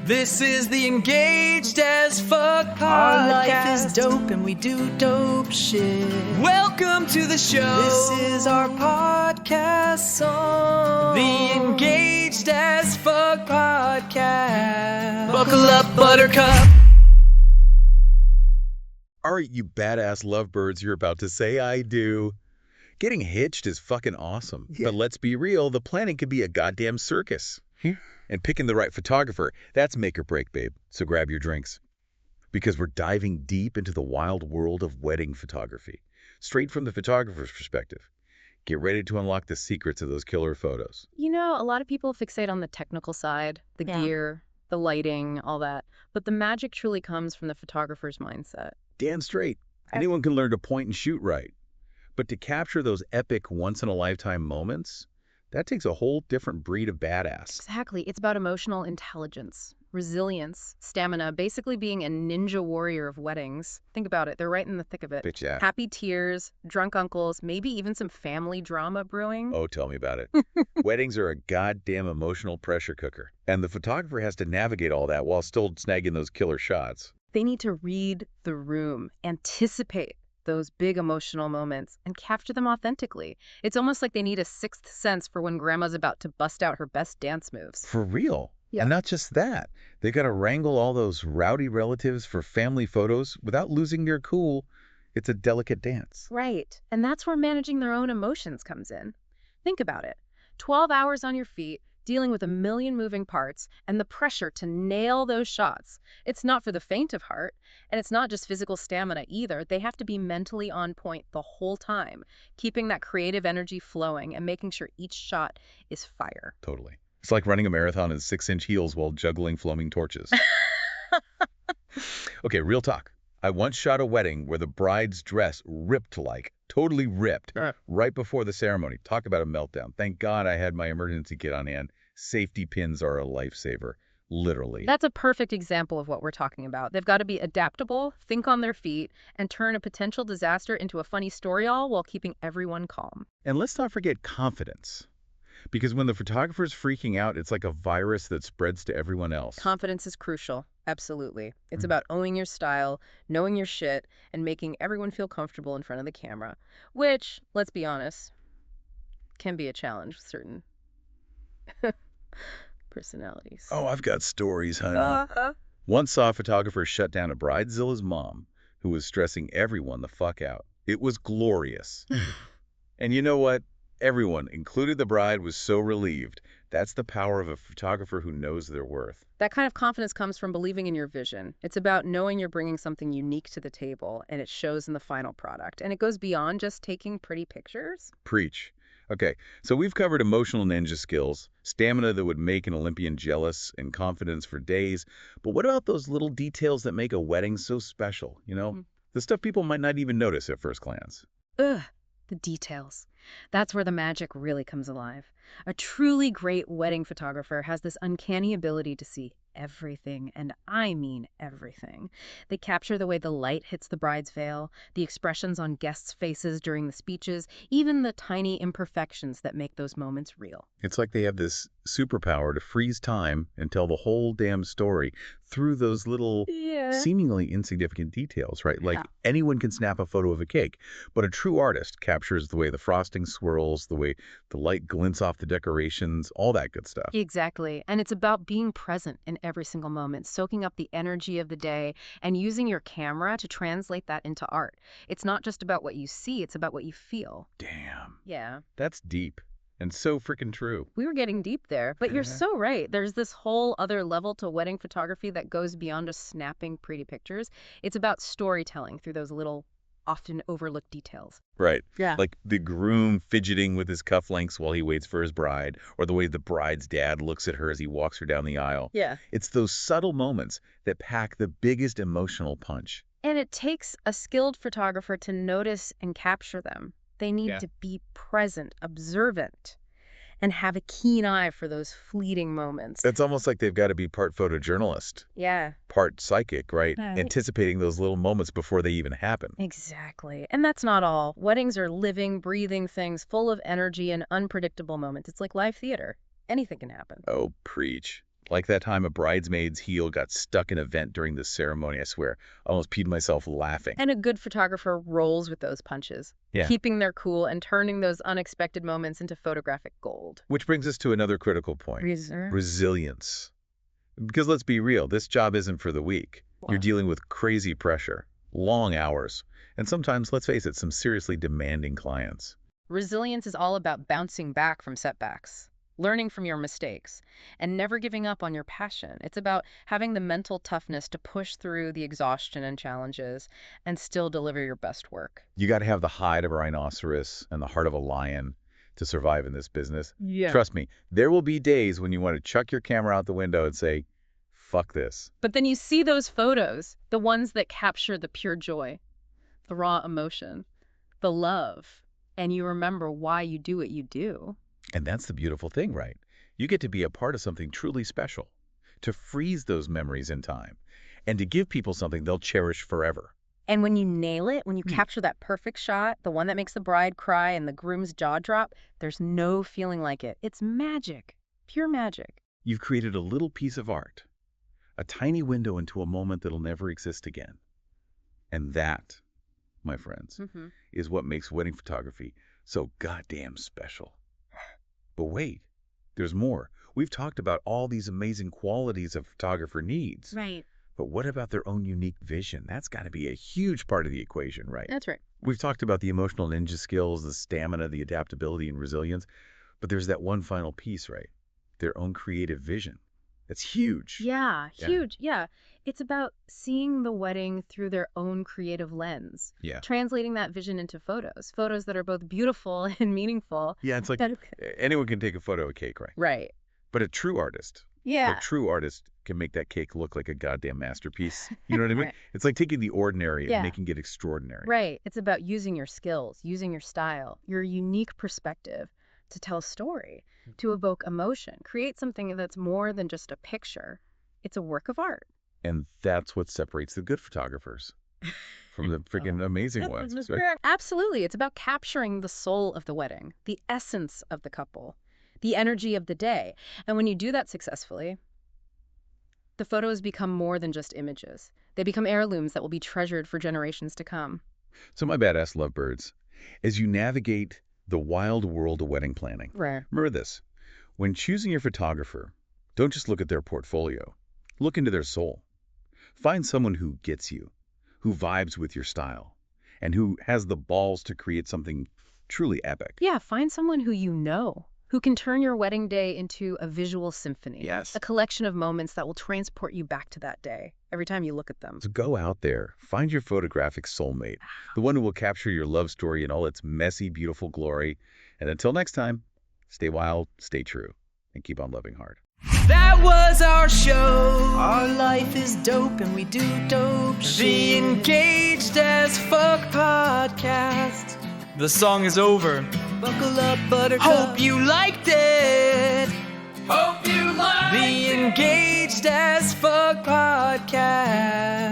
This is the Engaged as Fuck podcast. Our life is dope and we do dope shit. Welcome to the show. This is our podcast song. The Engaged as Fuck podcast. Buckle up, buttercup. All right, you badass lovebirds, you're about to say I do. Getting hitched is fucking awesome. Yeah. But let's be real, the planning could be a goddamn circus. And picking the right photographer, that's make or break, babe. So grab your drinks. Because we're diving deep into the wild world of wedding photography. Straight from the photographer's perspective. Get ready to unlock the secrets of those killer photos. You know, a lot of people fixate on the technical side, the gear, the lighting, all that. But the magic truly comes from the photographer's mindset. Damn straight. Anyone can learn to point and shoot right. But to capture those epic once-in-a-lifetime moments, that takes a whole different breed of badass. Exactly. It's about emotional intelligence, resilience, stamina, basically being a ninja warrior of weddings. Think about it. They're right in the thick of it. Bitch, yeah. Happy tears, drunk uncles, maybe even some family drama brewing. Oh, tell me about it. Weddings are a goddamn emotional pressure cooker. And the photographer has to navigate all that while still snagging those killer shots. They need to read the room, anticipate those big emotional moments, and capture them authentically. It's almost like they need a sixth sense for when grandma's about to bust out her best dance moves. For real. Yeah. And not just that. They got to wrangle all those rowdy relatives for family photos without losing their cool. It's a delicate dance. Right. And that's where managing their own emotions comes in. Think about it. 12 hours on your feet, dealing with a million moving parts, and the pressure to nail those shots. It's not for the faint of heart, and it's not just physical stamina either. They have to be mentally on point the whole time, keeping that creative energy flowing and making sure each shot is fire. Totally. It's like running a marathon in 6-inch heels while juggling flaming torches. Okay, real talk. I once shot a wedding where the bride's dress ripped totally ripped, right before the ceremony. Talk about a meltdown. Thank God I had my emergency kit on hand. Safety pins are a lifesaver. Literally. That's a perfect example of what we're talking about. They've got to be adaptable, think on their feet, and turn a potential disaster into a funny story all while keeping everyone calm. And let's not forget confidence. Because when the photographer's freaking out, it's like a virus that spreads to everyone else. Confidence is crucial. Absolutely. It's about owning your style, knowing your shit, and making everyone feel comfortable in front of the camera. Which, let's be honest, can be a challenge with certain personalities. Oh, I've got stories, honey. Once saw a photographer shut down a bridezilla's mom who was stressing everyone the fuck out. It was glorious. And you know what? Everyone, including the bride, was so relieved. That's the power of a photographer who knows their worth. That kind of confidence comes from believing in your vision. It's about knowing you're bringing something unique to the table, and it shows in the final product. And it goes beyond just taking pretty pictures. Preach. Okay, so we've covered emotional ninja skills, stamina that would make an Olympian jealous, and confidence for days. But what about those little details that make a wedding so special, you know? The stuff people might not even notice at first glance. Ugh, the details. That's where the magic really comes alive. A truly great wedding photographer has this uncanny ability to see everything, and I mean everything. They capture the way the light hits the bride's veil, the expressions on guests' faces during the speeches, even the tiny imperfections that make those moments real. It's like they have this superpower to freeze time and tell the whole damn story through those little seemingly insignificant details, right? Like anyone can snap a photo of a cake, but a true artist captures the way the frosting swirls, the way the light glints off the decorations, all that good stuff. Exactly. And it's about being present in every single moment, soaking up the energy of the day and using your camera to translate that into art. It's not just about what you see, it's about what you feel. Damn. Yeah. That's deep and so freaking true. We were getting deep there, but you're so right. There's this whole other level to wedding photography that goes beyond just snapping pretty pictures. It's about storytelling through those little, often overlooked details. Right. Yeah. Like the groom fidgeting with his cufflinks while he waits for his bride, or the way the bride's dad looks at her as he walks her down the aisle. Yeah. It's those subtle moments that pack the biggest emotional punch. And it takes a skilled photographer to notice and capture them. They need to be present, observant, and have a keen eye for those fleeting moments. It's almost like they've got to be part photojournalist, Yeah. part psychic, right? Right. Anticipating those little moments before they even happen. Exactly. And that's not all. Weddings are living, breathing things full of energy and unpredictable moments. It's like live theater. Anything can happen. Oh, preach. Like that time a bridesmaid's heel got stuck in a vent during the ceremony, I swear. I almost peed myself laughing. And a good photographer rolls with those punches, Yeah. keeping their cool and turning those unexpected moments into photographic gold. Which brings us to another critical point. Resilience. Because let's be real, this job isn't for the weak. You're dealing with crazy pressure, long hours, and sometimes, let's face it, some seriously demanding clients. Resilience is all about bouncing back from setbacks, learning from your mistakes, and never giving up on your passion. It's about having the mental toughness to push through the exhaustion and challenges and still deliver your best work. You got to have the hide of a rhinoceros and the heart of a lion to survive in this business. Yeah. Trust me, there will be days when you want to chuck your camera out the window and say, fuck this. But then you see those photos, the ones that capture the pure joy, the raw emotion, the love, and you remember why you do what you do. And that's the beautiful thing, right? You get to be a part of something truly special, to freeze those memories in time, and to give people something they'll cherish forever. And when you nail it, when you capture that perfect shot, the one that makes the bride cry and the groom's jaw drop, there's no feeling like it. It's magic, pure magic. You've created a little piece of art, a tiny window into a moment that'll never exist again. And that, my friends, is what makes wedding photography so goddamn special. But wait, there's more. We've talked about all these amazing qualities a photographer needs. Right. But what about their own unique vision? That's got to be a huge part of the equation, right? That's right. We've talked about the emotional ninja skills, the stamina, the adaptability, and resilience. But there's that one final piece, right? Their own creative vision. That's huge. Yeah, huge. Yeah. It's about seeing the wedding through their own creative lens. Yeah. Translating that vision into photos that are both beautiful and meaningful. Yeah, it's like anyone can take a photo of a cake, right? Right. But a true artist, Yeah. a true artist can make that cake look like a goddamn masterpiece. You know what I mean? It's like taking the ordinary and making it extraordinary. Right. It's about using your skills, using your style, your unique perspective to tell a story, to evoke emotion, create something that's more than just a picture. It's a work of art. And that's what separates the good photographers from the freaking amazing ones. Right? Absolutely. It's about capturing the soul of the wedding, the essence of the couple, the energy of the day. And when you do that successfully, the photos become more than just images. They become heirlooms that will be treasured for generations to come. So my badass lovebirds, as you navigate the wild world of wedding planning, remember this. When choosing your photographer, don't just look at their portfolio. Look into their soul. Find someone who gets you, who vibes with your style, and who has the balls to create something truly epic. Yeah, find someone who you know, who can turn your wedding day into a visual symphony. Yes. A collection of moments that will transport you back to that day every time you look at them. So go out there, find your photographic soulmate, the one who will capture your love story in all its messy, beautiful glory. And until next time, stay wild, stay true, and keep on loving hard. That was our show. Our life is dope and we do dope shit. The Engaged as Fuck podcast. The song is over. Buckle up, buttercup. Hope you liked it. Hope you liked it. The Engaged as Fuck podcast.